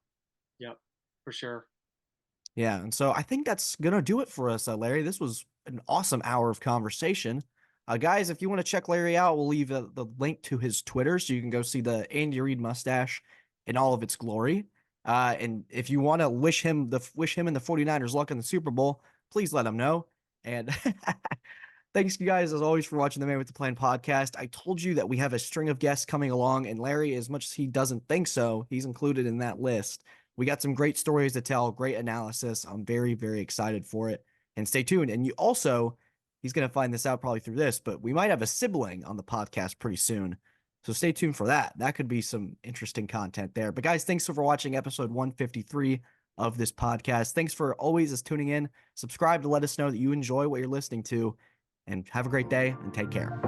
Yep, for sure. Yeah, and so I think that's gonna do it for us, Larry. This was an awesome hour of conversation. Guys, if you want to check Larry out, we'll leave the link to his Twitter so you can go see the Andy Reid mustache in all of its glory. And if you want to wish him and the 49ers luck in the Super Bowl, please let him know. And thanks, you guys, as always, for watching the Man with the Plan podcast. I told you that we have a string of guests coming along, and Larry, as much as he doesn't think so, he's included in that list. We got some great stories to tell, great analysis. I'm very, very excited for it. And stay tuned. And he's going to find this out probably through this, but we might have a sibling on the podcast pretty soon. So stay tuned for that. That could be some interesting content there. But guys, thanks for watching episode 153 of this podcast. Thanks for always tuning in. Subscribe to let us know that you enjoy what you're listening to. And have a great day and take care.